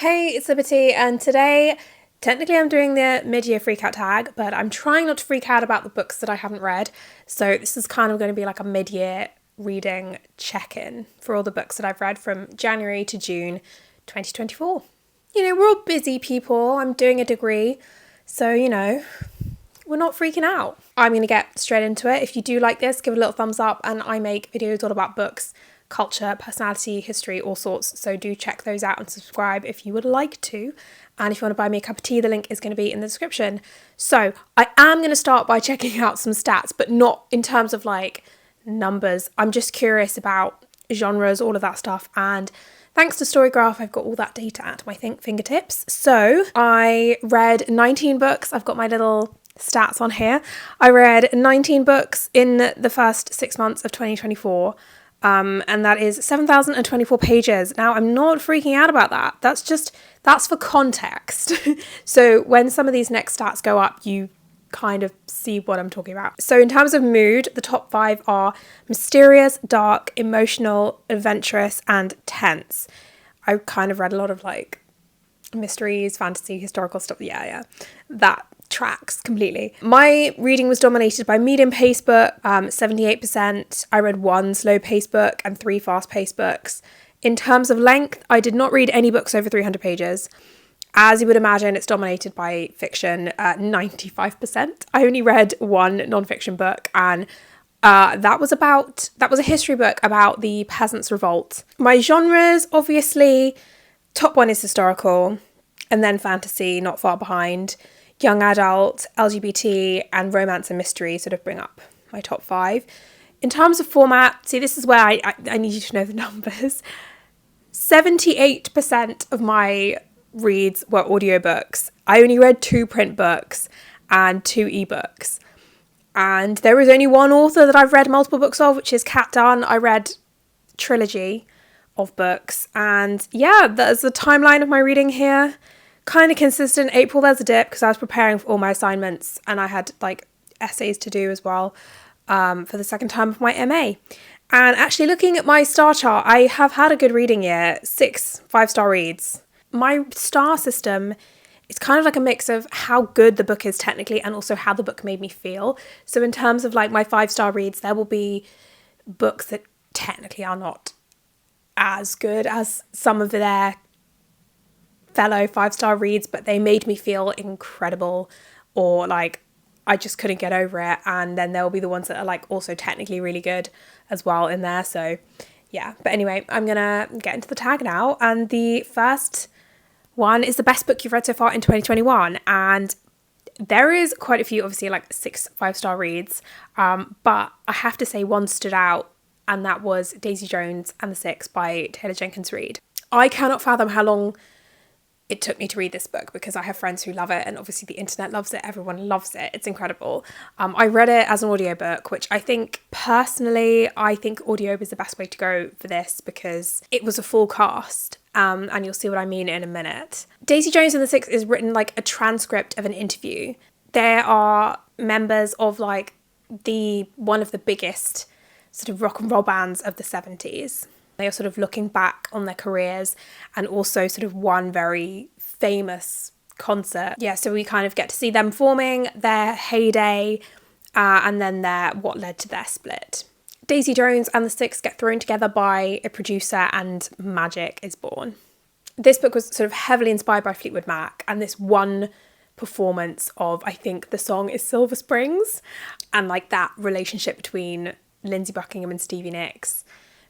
Hey, it's Liberty, and today, technically I'm doing the mid-year freakout tag, but I'm trying not to freak out about the books that I haven't read, so this is kind of going to be like a mid-year reading check-in for all the books that I've read from January to June 2024. We're all busy people, I'm doing a degree, so, we're not freaking out. I'm going to get straight into it. If you do like this, give it a little thumbs up, and I make videos all about books, culture, personality, history, all sorts. So do check those out and subscribe if you would like to. And if you want to buy me a cup of tea, the link is going to be in the description. So I am going to start by checking out some stats, but not in terms of like numbers. I'm just curious about genres, all of that stuff. And thanks to Storygraph, I've got all that data at my fingertips. So I read 19 books. I've got my little stats on here. I read 19 books in the first 6 months of 2024. And that is 7,024 pages. Now, I'm not freaking out about that. That's for context. So when some of these next stats go up, you kind of see what I'm talking about. So in terms of mood, the top 5 are mysterious, dark, emotional, adventurous, and tense. I kind of read a lot of like mysteries, fantasy, historical stuff. Yeah. That tracks completely. My reading was dominated by medium paced book, 78%. I read 1 slow paced book and 3 fast paced books. In terms of length, I did not read any books over 300 pages. As you would imagine, it's dominated by fiction, 95%. I only read 1 non-fiction book, and that was a history book about the Peasants' Revolt. My genres, obviously, top 1 is historical, and then fantasy, not far behind. Young adult, LGBT, and romance and mystery sort of bring up my top 5. In terms of format, see, this is where I need you to know the numbers. 78% of my reads were audiobooks. I only read 2 print books and 2 ebooks. And there is only one author that I've read multiple books of, which is Kat Dunn. I read a trilogy of books. And yeah, that's the timeline of my reading here. Kind of consistent. April, there's a dip because I was preparing for all my assignments and I had like essays to do as well for the second time of my MA. And actually looking at my star chart, I have had a good reading year, 6 5-star reads. My star system is kind of like a mix of how good the book is technically and also how the book made me feel. So in terms of like my 5-star reads, there will be books that technically are not as good as some of their fellow 5-star reads, but they made me feel incredible, or like I just couldn't get over it. And then there will be the ones that are like also technically really good as well in there. So yeah, but anyway, I'm gonna get into the tag now, and the first one is the best book you've read so far in 2021, and there is quite a few, obviously like 6 5-star reads, but I have to say one stood out, and that was Daisy Jones and the Six by Taylor Jenkins Reid. I cannot fathom how long it took me to read this book because I have friends who love it, and obviously the internet loves it, everyone loves it, it's incredible. I read it as an audiobook, which I think audio is the best way to go for this because it was a full cast, and you'll see what I mean in a minute. Daisy Jones and the Six is written like a transcript of an interview. There are members of like one of the biggest sort of rock and roll bands of the 70s. They are sort of looking back on their careers and also sort of one very famous concert. Yeah, so we kind of get to see them forming, their heyday, and then what led to their split. Daisy Jones and the Six get thrown together by a producer and magic is born. This book was sort of heavily inspired by Fleetwood Mac and this one performance of, I think the song is Silver Springs, and like that relationship between Lindsey Buckingham and Stevie Nicks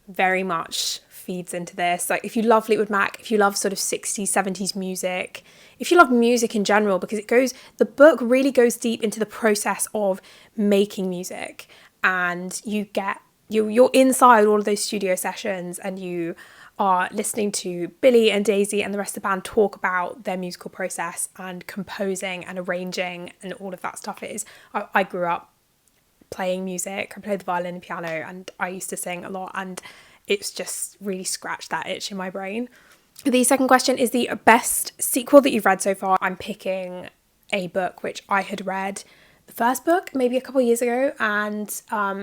very much feeds into this. Like if you love Fleetwood Mac, if you love sort of 60s, 70s music, if you love music in general, because the book really goes deep into the process of making music, and you're inside all of those studio sessions and you are listening to Billy and Daisy and the rest of the band talk about their musical process and composing and arranging and all of that stuff. I grew up playing music. I played the violin and piano, and I used to sing a lot, and it's just really scratched that itch in my brain. The second question is the best sequel that you've read so far. I'm picking a book which I had read the first book maybe a couple of years ago, and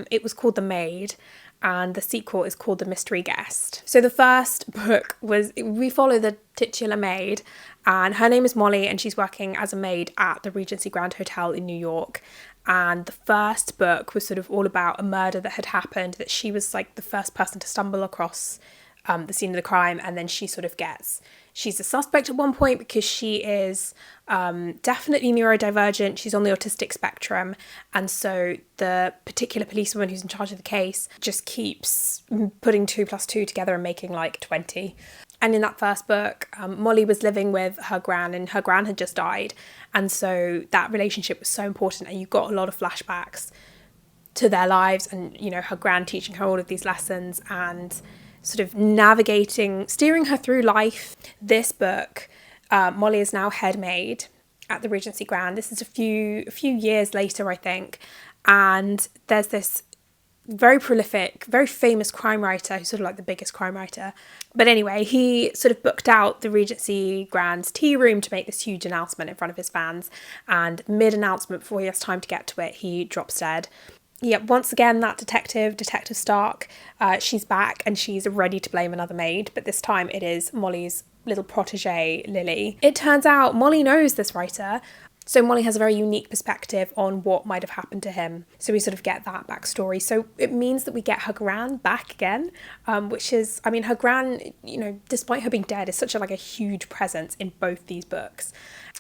it was called The Maid, and the sequel is called The Mystery Guest. So the first book we follow the titular maid, and her name is Molly, and she's working as a maid at the Regency Grand Hotel in New York. And the first book was sort of all about a murder that had happened, that she was like the first person to stumble across the scene of the crime, and then she's a suspect at one point because she is definitely neurodivergent. She's on the autistic spectrum, and so the particular policewoman who's in charge of the case just keeps putting 2 + 2 together and making like 20. And in that first book, Molly was living with her gran, and her gran had just died, and so that relationship was so important, and you got a lot of flashbacks to their lives, and you know, her gran teaching her all of these lessons and sort of steering her through life. This book, Molly is now head maid at the Regency Grand. This is a few years later, I think, and there's this very prolific, very famous crime writer who's sort of like the biggest crime writer. But anyway, he sort of booked out the Regency Grand's tea room to make this huge announcement in front of his fans, and mid-announcement, before he has time to get to it, he drops dead. Yep, once again, that Detective Stark, she's back and she's ready to blame another maid, but this time it is Molly's little protege, Lily. It turns out Molly knows this writer, so Molly has a very unique perspective on what might have happened to him. So we sort of get that backstory. So it means that we get her gran back again, which is, I mean, her gran, you know, despite her being dead, is such a huge presence in both these books.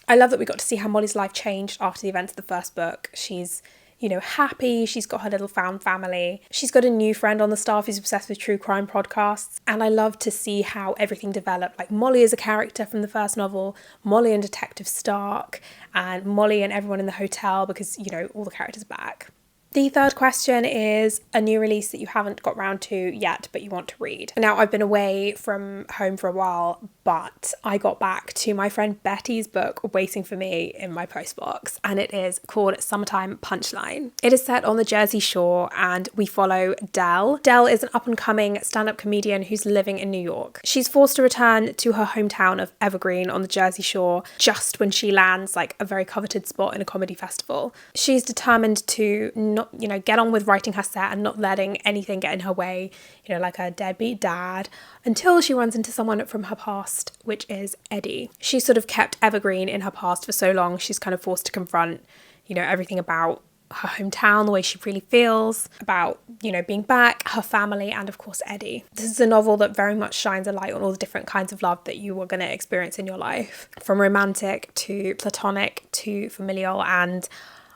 I love that we got to see how Molly's life changed after the events of the first book. She's, you know, happy. She's got her little found family. She's got a new friend on the staff who's obsessed with true crime podcasts. And I love to see how everything developed. Like Molly is a character from the first novel, Molly and Detective Stark, and Molly and everyone in the hotel, because, you know, all the characters are back. The third question is a new release that you haven't got round to yet, but you want to read. Now, I've been away from home for a while, but I got back to my friend Betty's book waiting for me in my postbox, and it is called Summertime Punchline. It is set on the Jersey Shore, and we follow Dell. Dell is an up-and-coming stand-up comedian who's living in New York. She's forced to return to her hometown of Evergreen on the Jersey Shore just when she lands like a very coveted spot in a comedy festival. She's determined to not, you know, get on with writing her set and not letting anything get in her way, you know, like a deadbeat dad, until she runs into someone from her past, which is Eddie. She's sort of kept Evergreen in her past for so long, she's kind of forced to confront, you know, everything about her hometown, the way she really feels, about, you know, being back, her family, and of course Eddie. This is a novel that very much shines a light on all the different kinds of love that you are going to experience in your life, from romantic to platonic to familial, and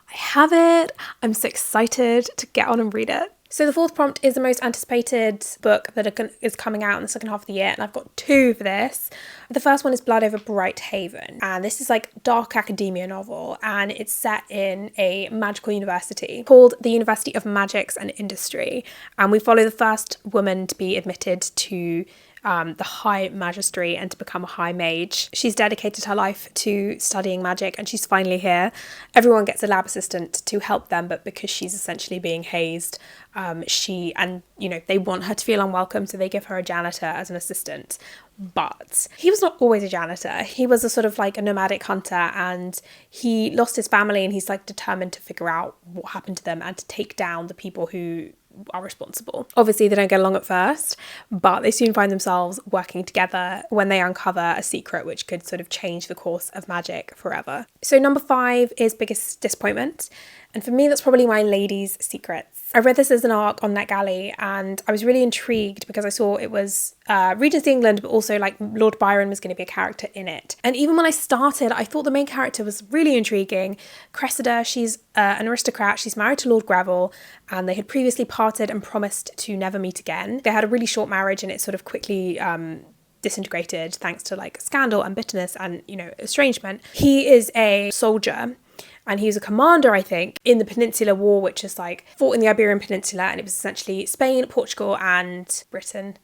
I have it. I'm so excited to get on and read it. So the fourth prompt is the most anticipated book that is coming out in the second half of the year, and I've got two for this. The first one is Blood Over Bright Haven, and this is like dark academia novel, and it's set in a magical university called the University of Magics and Industry, and we follow the first woman to be admitted to the high magistry and to become a high mage. She's dedicated her life to studying magic, and she's finally here. Everyone gets a lab assistant to help them, but because she's essentially being hazed, they want her to feel unwelcome, so they give her a janitor as an assistant. But he was not always a janitor. He was a sort of like a nomadic hunter, and he lost his family, and he's like determined to figure out what happened to them and to take down the people who are responsible. Obviously, they don't get along at first, but they soon find themselves working together when they uncover a secret which could sort of change the course of magic forever. So number 5 is Biggest Disappointment. And for me, that's probably my Lady's Secrets. I read this as an arc on NetGalley, and I was really intrigued because I saw it was Regency England, but also like Lord Byron was going to be a character in it. And even when I started, I thought the main character was really intriguing. Cressida, she's an aristocrat. She's married to Lord Greville, and they had previously parted and promised to never meet again. They had a really short marriage, and it sort of quickly disintegrated thanks to like scandal and bitterness and, you know, estrangement. He is a soldier, and he was a commander, I think, in the Peninsular War, which is like fought in the Iberian Peninsula, and it was essentially Spain, Portugal and Britain,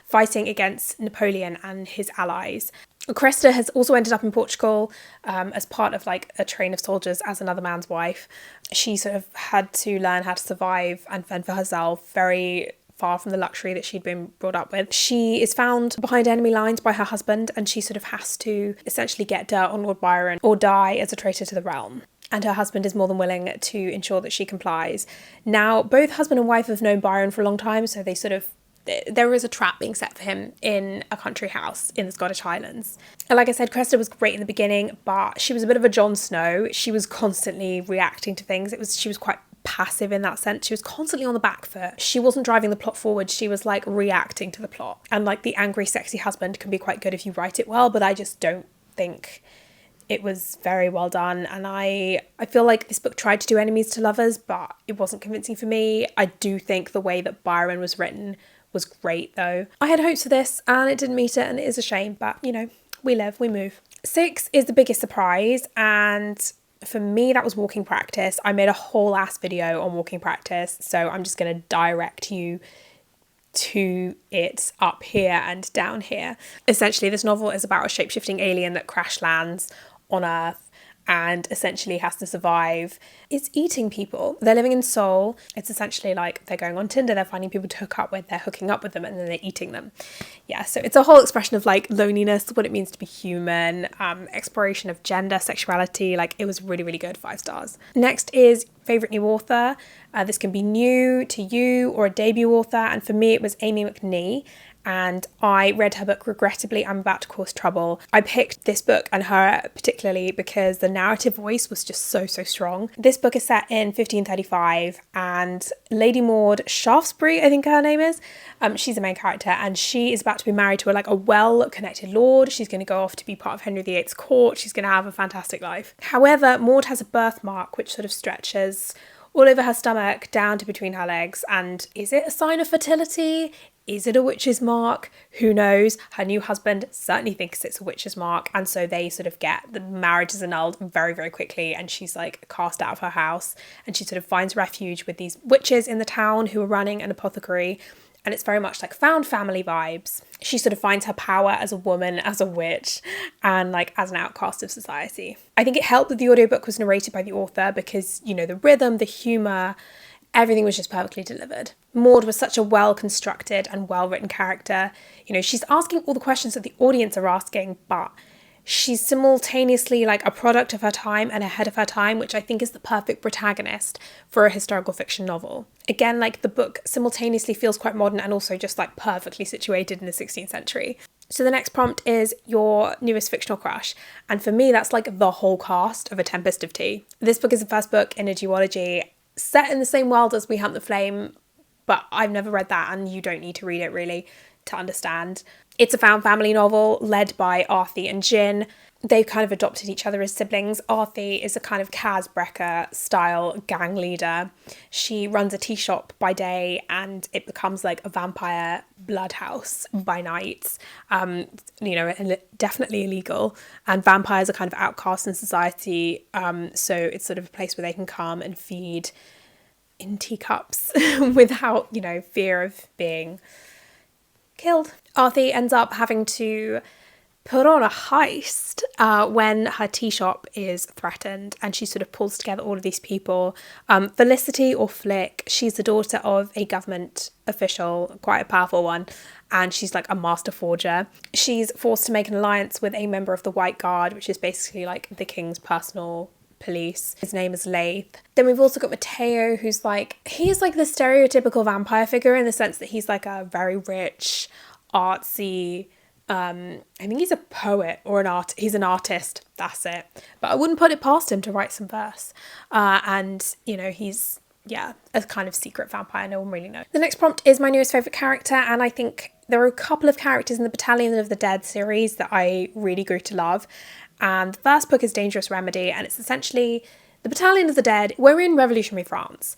fighting against Napoleon and his allies. Cressida has also ended up in Portugal as part of like a train of soldiers as another man's wife. She sort of had to learn how to survive and fend for herself, very far from the luxury that she'd been brought up with. She is found behind enemy lines by her husband, and she sort of has to essentially get dirt on Lord Byron or die as a traitor to the realm. and her husband is more than willing to ensure that she complies. Now, both husband and wife have known Byron for a long time, so there is a trap being set for him in a country house in the Scottish Highlands. And like I said, Cressida was great in the beginning, but she was a bit of a Jon Snow. She was constantly reacting to things. She was quite passive in that sense. She was constantly on the back foot. She wasn't driving the plot forward. She was like reacting to the plot. And like the angry, sexy husband can be quite good if you write it well, but I just don't think it was very well done. And I feel like this book tried to do enemies to lovers, but it wasn't convincing for me. I do think the way that Byron was written was great though. I had hopes for this and it didn't meet it, and it is a shame, but you know, we live, we move. 6 is the biggest surprise, and for me that was Walking Practice. I made a whole ass video on Walking Practice, so I'm just going to direct you to it up here and down here. Essentially, this novel is about a shape-shifting alien that crash lands on Earth and essentially has to survive. It's eating people. They're living in Seoul. It's essentially like they're going on Tinder, they're finding people to hook up with, they're hooking up with them, and then they're eating them. Yeah, so it's a whole expression of like loneliness, what it means to be human, exploration of gender, sexuality. Like, it was really, really good, 5 stars. Next is favourite new author. This can be new to you or a debut author, and for me it was Amy McNee. And I read her book, Regrettably, I'm About to Cause Trouble. I picked this book and her particularly because the narrative voice was just so strong. This book is set in 1535 and Lady Maud Shaftesbury, I think her name is, she's the main character, and she is about to be married to a well-connected lord. She's going to go off to be part of Henry VIII's court. She's going to have a fantastic life. However, Maud has a birthmark which sort of stretches all over her stomach down to between her legs. And is it a sign of fertility? Is it a witch's mark? Who knows? Her new husband certainly thinks it's a witch's mark, and so they sort of get the marriage is annulled very, very quickly, and she's like cast out of her house, and she sort of finds refuge with these witches in the town who are running an apothecary, and it's very much like found family vibes. She sort of finds her power as a woman, as a witch, and like as an outcast of society. I think it helped that the audiobook was narrated by the author because, you know, the rhythm, the humour, everything was just perfectly delivered. Maud was such a well-constructed and well-written character. You know, she's asking all the questions that the audience are asking, but she's simultaneously like a product of her time and ahead of her time, which I think is the perfect protagonist for a historical fiction novel. Again, like the book simultaneously feels quite modern and also just like perfectly situated in the 16th century. So the next prompt is your newest fictional crush. And for me, that's like the whole cast of A Tempest of Tea. This book is the first book in a duology set in the same world as We Hunt the Flame, but I've never read that, and you don't need to read it really to understand. It's a found family novel led by Arthie and Jin. They've kind of adopted each other as siblings. Arthie is a kind of Kaz Brecker style gang leader. She runs a tea shop by day and it becomes like a vampire bloodhouse by night. You know, definitely illegal. And vampires are kind of outcast in society. So it's sort of a place where they can come and feed in teacups without, you know, fear of being killed. Arthie ends up having to put on a heist when her tea shop is threatened, and she sort of pulls together all of these people. Felicity, or Flick, she's the daughter of a government official, quite a powerful one, and she's like a master forger. She's forced to make an alliance with a member of the White Guard, which is basically like the king's personal police. His name is Laith. Then we've also got Mateo, who's like, he's like the stereotypical vampire figure in the sense that he's like a very rich, artsy, I think he's a poet or he's an artist, that's it. But I wouldn't put it past him to write some verse. And, you know, he's, yeah, a kind of secret vampire, no one really knows. The next prompt is my newest favourite character, and I think there are a couple of characters in the Battalion of the Dead series that I really grew to love. And the first book is Dangerous Remedy, and it's essentially the Battalion of the Dead. We're in revolutionary France.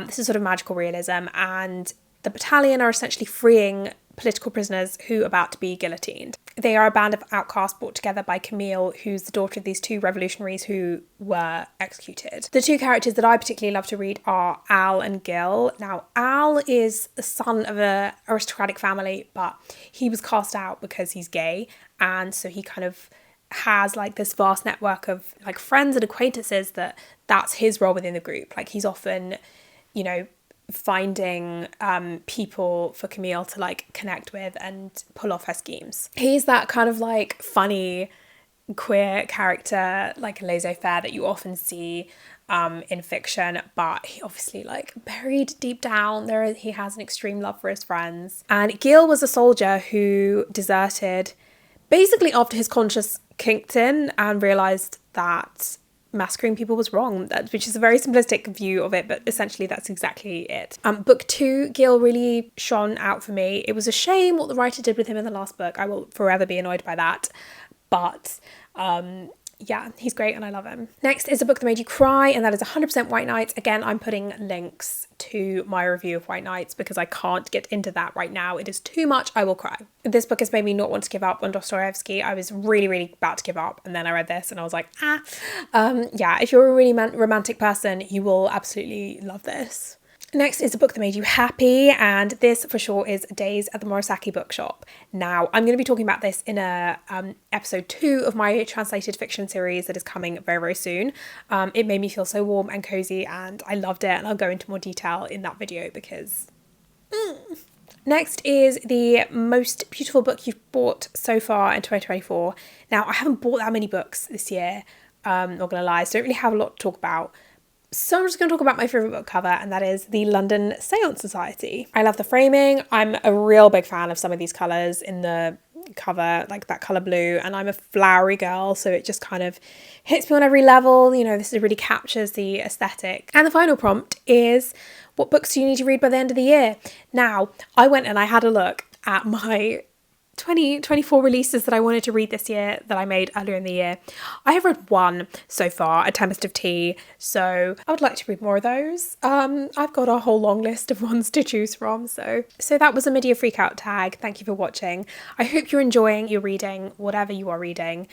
This is sort of magical realism, and the Battalion are essentially freeing political prisoners who are about to be guillotined. They are a band of outcasts brought together by Camille, who's the daughter of these two revolutionaries who were executed. The two characters that I particularly love to read are Al and Gil. Now, Al is the son of an aristocratic family, but he was cast out because he's gay, and so he kind of has like this vast network of like friends and acquaintances that's his role within the group. Like he's often, you know, finding people for Camille to like connect with and pull off her schemes. He's that kind of like funny queer character, like a laissez-faire that you often see in fiction, but he obviously, like, buried deep down there, he has an extreme love for his friends. And Gil was a soldier who deserted basically after his conscience kicked in and realized that massacring people was wrong, which is a very simplistic view of it, but essentially that's exactly it. Book 2, Gil really shone out for me. It was a shame what the writer did with him in the last book. I will forever be annoyed by that, but yeah, he's great and I love him. Next is a book that made you cry, and that is 100% White Nights. Again, I'm putting links to my review of White Nights because I can't get into that right now. It is too much. I will cry. This book has made me not want to give up on Dostoevsky. I was really about to give up, and then I read this and I was like, yeah, if you're a really romantic person, you will absolutely love this. Next is a book that made you happy, and this for sure is Days at the Murasaki Bookshop. Now, I'm going to be talking about this in episode 2 of my translated fiction series that is coming very soon. It made me feel so warm and cozy, and I loved it, and I'll go into more detail in that video because... Next is the most beautiful book you've bought so far in 2024. Now, I haven't bought that many books this year, not going to lie, so I don't really have a lot to talk about. So I'm just going to talk about my favourite book cover, and that is the London Seance Society. I love the framing. I'm a real big fan of some of these colours in the cover, like that colour blue, and I'm a flowery girl, so it just kind of hits me on every level. You know, this really captures the aesthetic. And the final prompt is, what books do you need to read by the end of the year? Now, I went and I had a look at my 2024 releases that I wanted to read this year that I made earlier in the year. I have read one so far, A Tempest of Tea, so I would like to read more of those. I've got a whole long list of ones to choose from, so that was a Mid-Year Freakout tag. Thank you for watching. I hope you're enjoying your reading, whatever you are reading.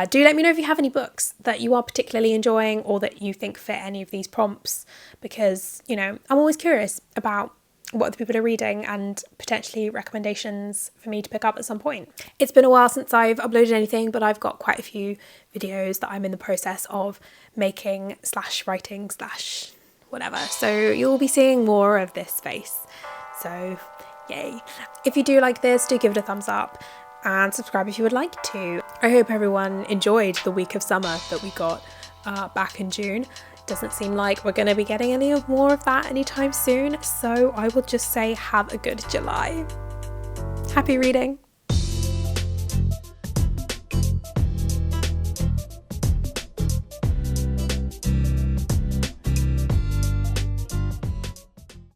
Do let me know if you have any books that you are particularly enjoying or that you think fit any of these prompts, because, you know, I'm always curious about what other people are reading and potentially recommendations for me to pick up at some point. It's been a while since I've uploaded anything, but I've got quite a few videos that I'm in the process of making / writing / whatever. So you'll be seeing more of this space. So yay. If you do like this, do give it a thumbs up and subscribe if you would like to. I hope everyone enjoyed the week of summer that we got back in June. Doesn't seem like we're going to be getting any more of that anytime soon, so I will just say have a good July. Happy reading!